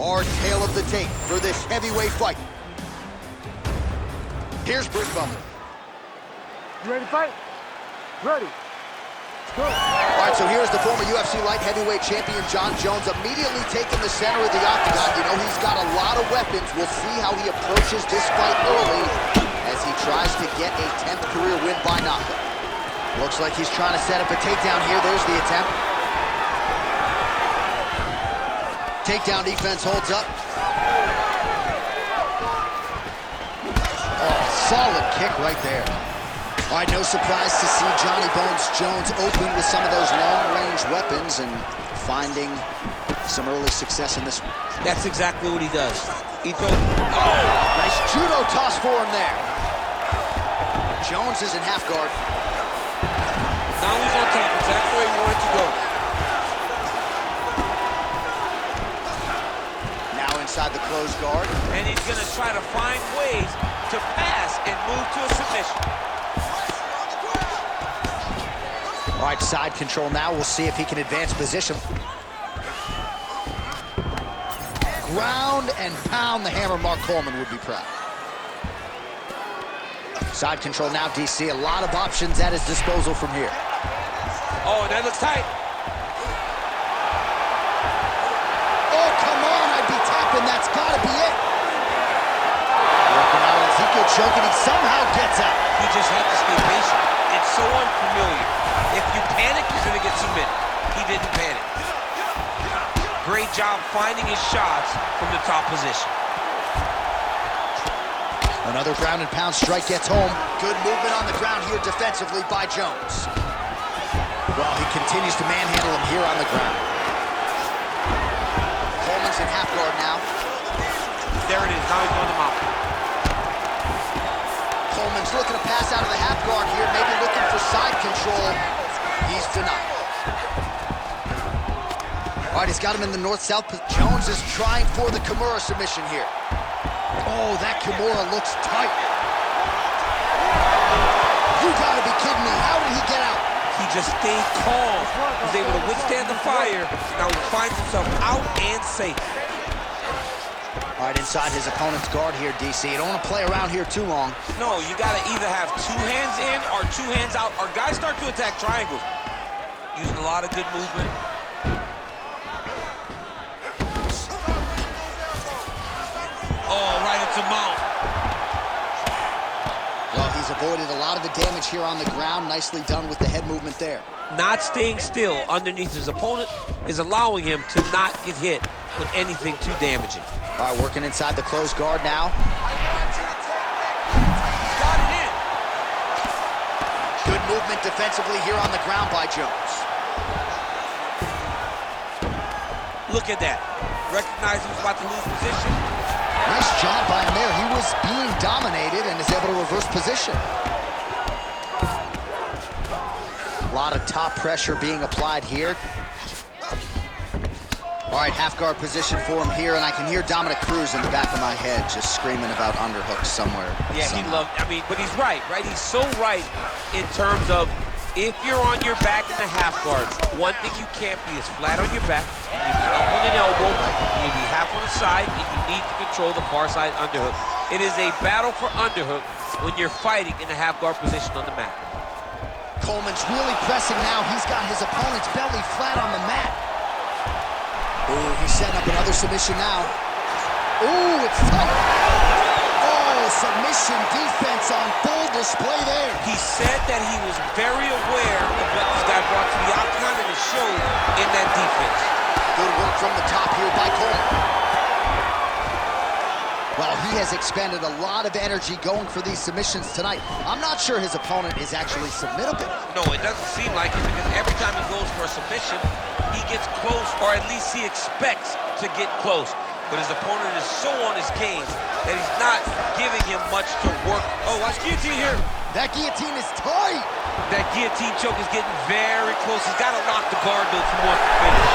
Our tale of the tape for this heavyweight fight. Here's Brick Bumble. You ready to fight? Ready. Let's go. All right, so here's the former UFC light heavyweight champion, Jon Jones, immediately taking the center of the octagon. You know, he's got a lot of weapons. We'll see how he approaches this fight early as he tries to get a 10th career win by knockout. Looks like he's trying to set up a takedown here. There's the attempt. Takedown defense holds up. Oh, solid kick right there. All right, no surprise to see Johnny Bones Jones open with some of those long-range weapons and finding some early success in this one. That's exactly what he does. Nice judo toss for him there. Jones is in half guard. Now he's on top, exactly where he wanted to go. Now inside the closed guard. And he's gonna try to find ways to pass and move to a submission. All right, side control now. We'll see if he can advance position. Ground and pound the hammer. Mark Coleman would be proud. Side control now, DC. A lot of options at his disposal from here. Oh, that looks tight. Oh, come on. I'd be tapping. That's got to be it. Working out Ezekiel choking. He somehow gets out. He just had to stay patient. It's so unfamiliar. If you panic, you're going to get submitted. He didn't panic. Great job finding his shots from the top position. Another ground and pound strike gets home. Good movement on the ground here defensively by Jones. Well, he continues to manhandle him here on the ground. Coleman's in half guard now. There it is. Now he's on the mount. Coleman's looking to pass out of the half guard here, maybe looking for side control. He's denied. All right, he's got him in the north-south. Jones is trying for the Kimura submission here. Oh, that Kimura looks tight. You gotta be kidding me. How did he get out? He just stayed calm. He was able to withstand the fire. Now he finds himself out and safe. All right, inside his opponent's guard here, DC. You don't want to play around here too long. No, you got to either have two hands in or two hands out. Our guys start to attack triangles. Using a lot of good movement. Oh, right into mount. Well, he's avoided a lot of the damage here on the ground. Nicely done with the head movement there. Not staying still underneath his opponent is allowing him to not get hit with anything too damaging. All right, working inside the closed guard now. Got it in. Good movement defensively here on the ground by Jones. Look at that. Recognized he was about to lose position. Nice job by him there. He was being dominated and is able to reverse position. A lot of top pressure being applied here. All right, half guard position for him here, and I can hear Dominic Cruz in the back of my head just screaming about underhooks somewhere. Yeah, he loved, but he's right? He's so right in terms of if you're on your back in the half guard, one thing you can't be is flat on your back. You need to be up on an elbow, you need to be half on the side, and you need to control the far side underhook. It is a battle for underhook when you're fighting in the half guard position on the mat. Coleman's really pressing now. He's got his opponent's belly flat on the mat. Ooh, he's setting up another submission now. Ooh, it's tight. Oh, submission defense on full display there. He said that he was very aware of what this guy brought to the octagon, and it showed in that defense. Good work from the top here by Coleman. Well, he has expended a lot of energy going for these submissions tonight. I'm not sure his opponent is actually submittable. No, it doesn't seem like it, because every time he goes for a submission, he gets close, or at least he expects to get close. But his opponent is so on his game that he's not giving him much to work. Oh, watch guillotine here. That guillotine is tight. That guillotine choke is getting very close. He's got to lock the guard, though, to want to finish.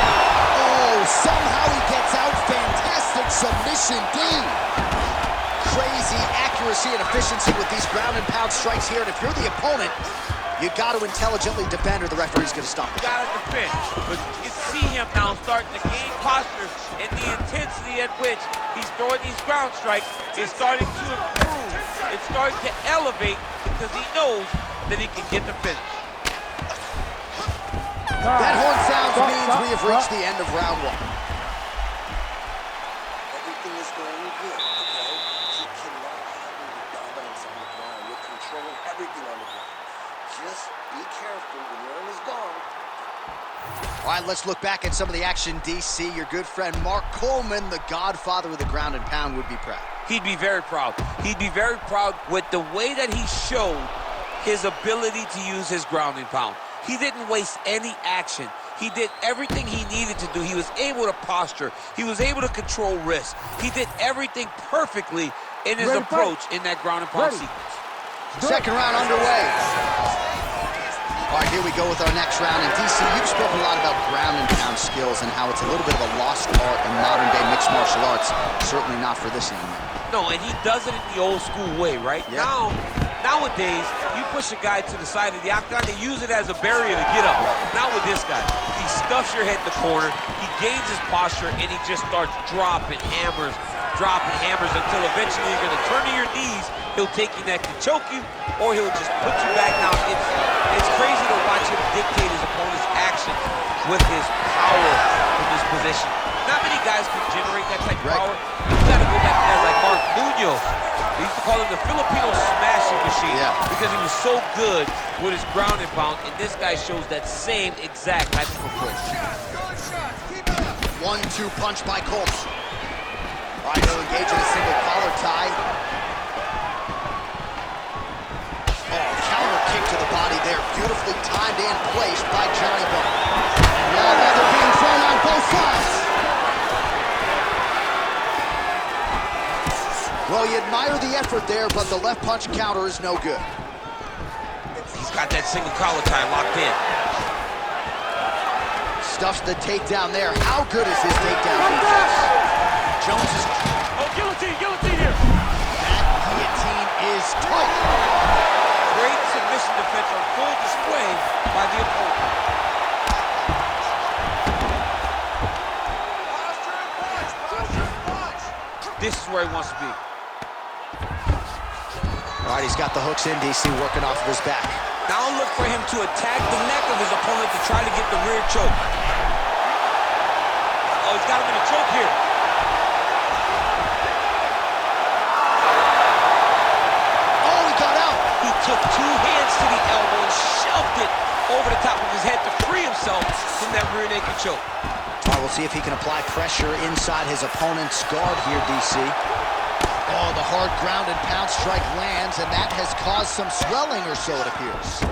Oh, somehow he gets out. Fantastic submission, D. Crazy accuracy and efficiency with these ground and pound strikes here. And if you're the opponent, You got to intelligently defend or the referee's going to stop it. You got to defend. But you can see him now starting to gain posture, and the intensity at which he's throwing these ground strikes is starting to improve. It's starting to elevate because he knows that he can get the finish. That horn sounds means we have reached the end of round one. Everything is going good, okay? You cannot handle the dominance on the ground. You're controlling everything on the ground. Just be careful when you're in his guard. All right, let's look back at some of the action, DC. Your good friend Mark Coleman, the godfather of the ground and pound, would be proud. He'd be very proud. He'd be very proud with the way that he showed his ability to use his ground and pound. He didn't waste any action. He did everything he needed to do. He was able to posture. He was able to control risk. He did everything perfectly in his approach in that ground and pound sequence. Second round underway. All right, here we go with our next round. And DC, you've spoken a lot about ground and pound skills and how it's a little bit of a lost art in modern-day mixed martial arts. Certainly not for this young man. No, and he does it in the old school way, right? Yeah. Nowadays, you push a guy to the side of the octagon, they use it as a barrier to get up. Not with this guy. He stuffs your head in the corner, he gains his posture, and he just starts dropping hammers until eventually you're going to turn to your knees. He'll take your neck and choke you, or he'll just put you back down. It's crazy to watch him dictate his opponent's actions with his power in this position. Not many guys can generate that type of power. You got to go back to guys like Mark Munoz. They used to call him the Filipino smashing machine because he was so good with his ground and pound, and this guy shows that same exact type of approach. 1-2 punch by Coleman. All right, he'll engage in a single collar tie. Oh, counter kick to the body there. Beautifully timed and placed by Johnny Bone. Now they're being thrown on both sides. Well, you admire the effort there, but the left punch counter is no good. He's got that single collar tie locked in. Stuffs the takedown there. How good is his takedown defense? Jones is... Oh, guillotine here. That guillotine is tight. Great submission defense on full display by the opponent. This is where he wants to be. All right, he's got the hooks in, DC, working off of his back. Now look for him to attack the neck of his opponent to try to get the rear choke. Oh, he's got him in a choke here. Oh, he got out. He took two hands to the elbow and shoved it over the top of his head to free himself from that rear naked choke. All right, we'll see if he can apply pressure inside his opponent's guard here, DC. Oh, the hard ground and pound strike lands, and that has caused some swelling or so, it appears.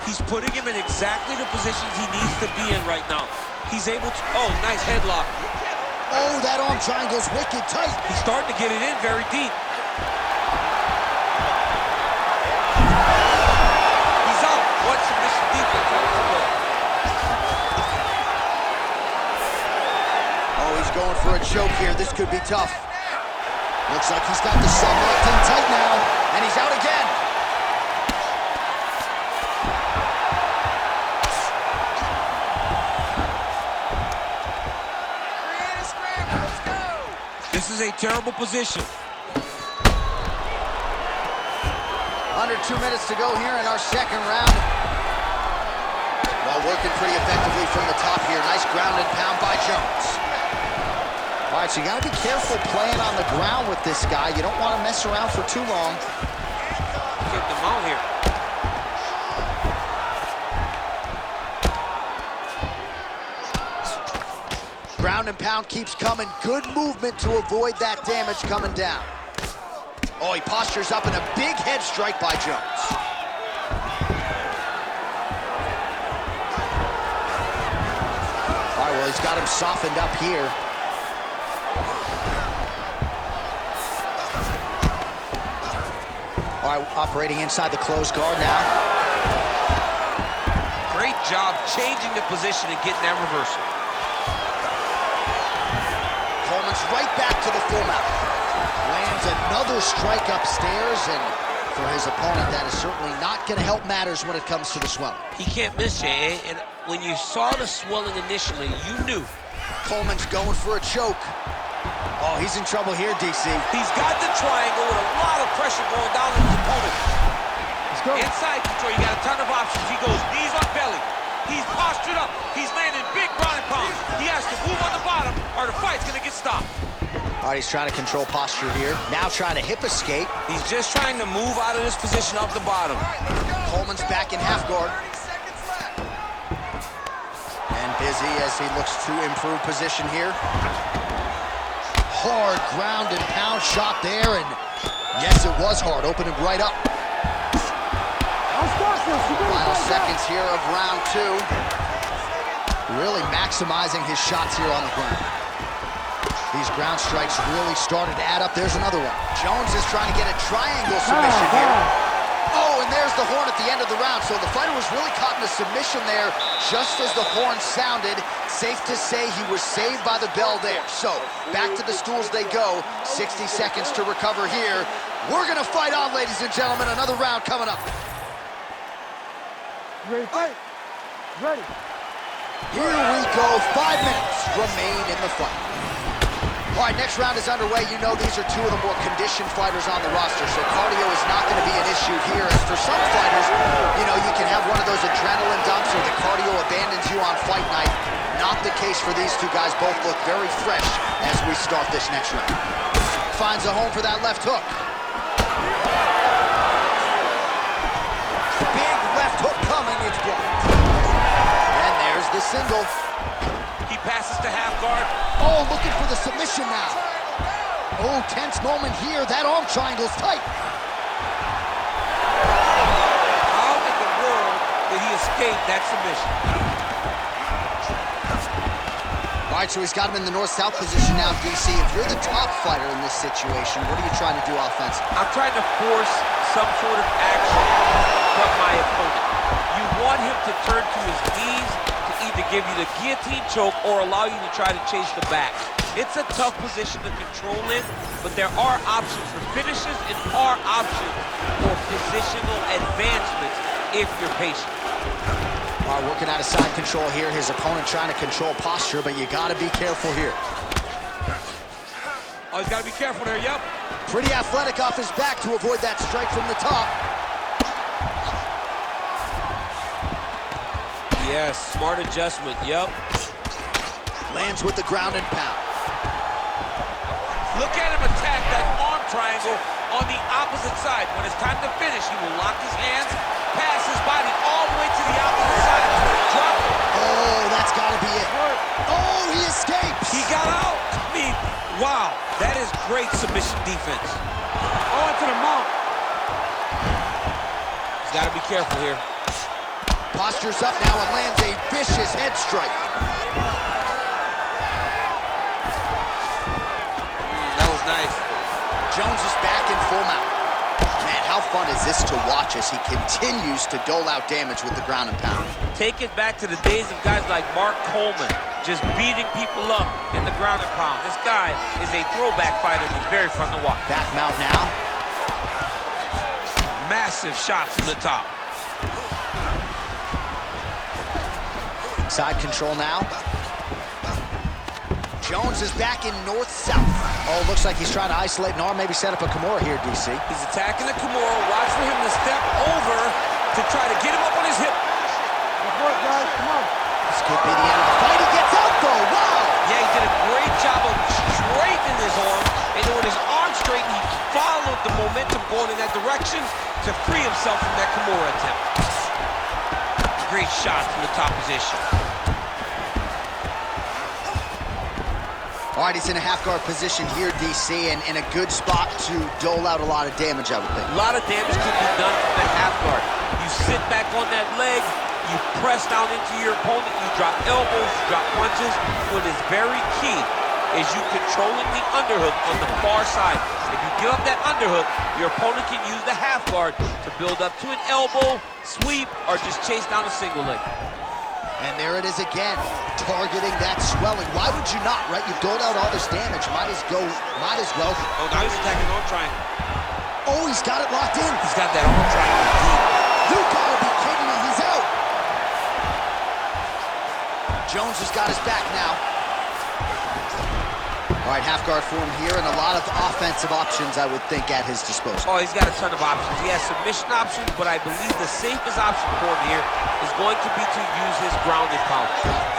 He's putting him in exactly the positions he needs to be in right now. He's able to, oh, nice headlock. Oh, that arm triangle's wicked tight. He's starting to get it in very deep. He's out. What submission defense? He's going for a choke here. This could be tough. Looks like he's got the sub locked in tight now, and he's out again. This is a terrible position. Under 2 minutes to go here in our second round. Well, working pretty effectively from the top here. Nice ground and pound by Jones. All right, so you got to be careful playing on the ground with this guy. You don't want to mess around for too long. Get them out here. Ground and pound keeps coming. Good movement to avoid that damage coming down. Oh, he postures up in a big head strike by Jones. All right, well, he's got him softened up here. All right, operating inside the closed guard now. Great job changing the position and getting that reversal. Coleman's right back to the full mount. Lands another strike upstairs, and For his opponent, that is certainly not going to help matters when it comes to the swelling. He can't miss, Jay. And when you saw the swelling initially, you knew. Coleman's going for a choke. Oh, he's in trouble here, DC. He's got the triangle with a lot of pressure going down on his opponent. Let's go. Inside control, you got a ton of options. He goes knees on belly. He's postured up. He's landing big ground and pound. He has to move on the bottom or the fight's gonna get stopped. All right, he's trying to control posture here. Now trying to hip escape. He's just trying to move out of this position off the bottom. Coleman's back in half guard. And busy as he looks to improve position here. Hard ground and pound shot there, and yes, it was hard, opening right up. Final seconds here of round two. Really maximizing his shots here on the ground. These ground strikes really started to add up. There's another one. Jones is trying to get a triangle submission here. Oh, and there's the horn at the end of the round. So the fighter was really caught in a submission there just as the horn sounded. Safe to say he was saved by the bell there. So back to the stools they go. 60 seconds to recover here. We're going to fight on, ladies and gentlemen. Another round coming up. Ready to fight? Ready. Here we go. 5 minutes remain in the fight. All right, next round is underway. You know these are two of the more conditioned fighters on the roster, so cardio is not going to be an issue here. And for some fighters, you know, you can have one of those adrenaline dumps or the cardio abandons you on fight night. Not the case for these two guys. Both look very fresh as we start this next round. Finds a home for that left hook. Big left hook coming. It's blocked. And there's the single. He passes to half guard. Oh, looking for the submission now. Oh, tense moment here. That arm triangle's tight. How in the world did he escape that submission? All right, so he's got him in the north-south position now, DC. If you're the top fighter in this situation, what are you trying to do offensively? I'm trying to force some sort of action from my opponent. You want him to turn to his knees to either give you the guillotine choke or allow you to try to chase the back. It's a tough position to control in, but there are options for finishes and are options for positional advancements if you're patient. All right, working out of side control here. His opponent trying to control posture, but you got to be careful here. Oh, he's got to be careful there, yep. Pretty athletic off his back to avoid that strike from the top. Yes, smart adjustment, yep. Lands with the ground and pound. Look at him attack that arm triangle on the opposite side. When it's time to finish, he will lock his hands, pass his body all the way to the opposite side. Drop it. Oh, that's got to be it. Oh, he escapes. He got out. I mean, wow, that is great submission defense. On to the mount. He's got to be careful here. Postures up now and lands a vicious head strike. That was nice. Jones is back in full mount. Man, how fun is this to watch as he continues to dole out damage with the ground and pound. Take it back to the days of guys like Mark Coleman, just beating people up in the ground and pound. This guy is a throwback fighter. He's very fun to watch. Back mount now. Massive shots from the top. Side control now. Jones is back in north-south. Oh, looks like he's trying to isolate an arm, maybe set up a Kimura here, DC. He's attacking the Kimura. Watch for him to step over to try to get him up on his hip. Good work, guys. Come on. This could be the end of the fight. He gets out, though. Wow! Yeah, he did a great job of straightening his arm. And then when his arm straightened, he followed the momentum going in that direction to free himself from that Kimura attempt. Great shot from the top position. All right, he's in a half-guard position here, DC, and in a good spot to dole out a lot of damage, I would think. A lot of damage could be done from that half guard. You sit back on that leg, you press down into your opponent, you drop elbows, you drop punches. What is very key is you controlling the underhook on the far side. If you give up that underhook, your opponent can use the half guard to build up to an elbow, sweep, or just chase down a single leg. And there it is again, targeting that swelling. Why would you not, right? You've doled out all this damage. Might as well. Oh, now he's attacking arm triangle. Oh, he's got it locked in. He's got that arm triangle deep. You gotta be kidding me, he's out. Jones has got his back now. All right, half guard form here, and a lot of offensive options, I would think, at his disposal. Oh, he's got a ton of options. He has submission options, but I believe the safest option for him here is going to be to use his ground and pound.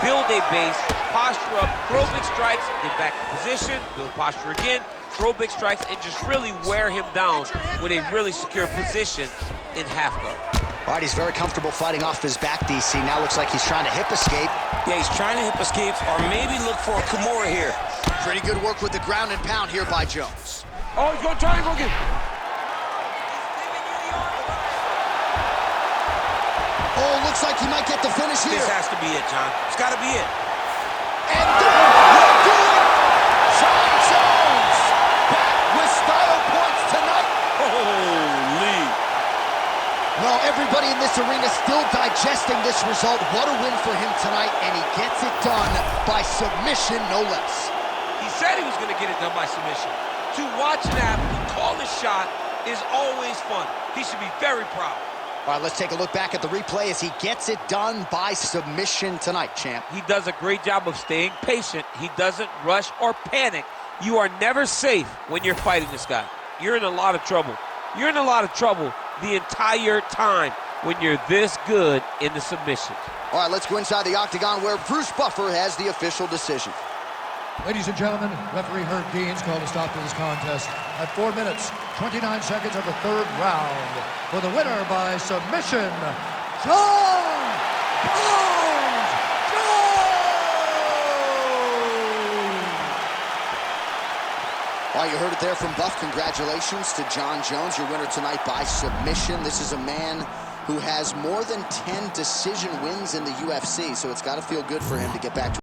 Build a base, posture up, throw big strikes, get back in position, build posture again, throw big strikes, and just really wear him down with a really secure position in half guard. All right, he's very comfortable fighting off his back, DC. Now looks like he's trying to hip escape. Yeah, he's trying to hip escape or maybe look for a Kimura here. Pretty good work with the ground and pound here by Jones. Oh, he's going to triangle again. Oh, looks like he might get the finish here. This has to be it, John. It's got to be it. And we'll do it! John Jones back with style points tonight. Holy. Well, everybody in this arena still digesting this result. What a win for him tonight, and he gets it done by submission, no less. He said he was going to get it done by submission. To watch an athlete call a shot is always fun. He should be very proud. All right, let's take a look back at the replay as he gets it done by submission tonight, champ. He does a great job of staying patient. He doesn't rush or panic. You are never safe when you're fighting this guy. You're in a lot of trouble. You're in a lot of trouble the entire time when you're this good in the submissions. All right, let's go inside the octagon where Bruce Buffer has the official decision. Ladies and gentlemen, referee Herb Deans called a stop to this contest at 4 minutes, 29 seconds of the third round. For the winner by submission, John Jones! All right, you heard it there from Buff. Congratulations to John Jones, your winner tonight by submission. This is a man who has more than 10 decision wins in the UFC, so it's got to feel good for him to get back to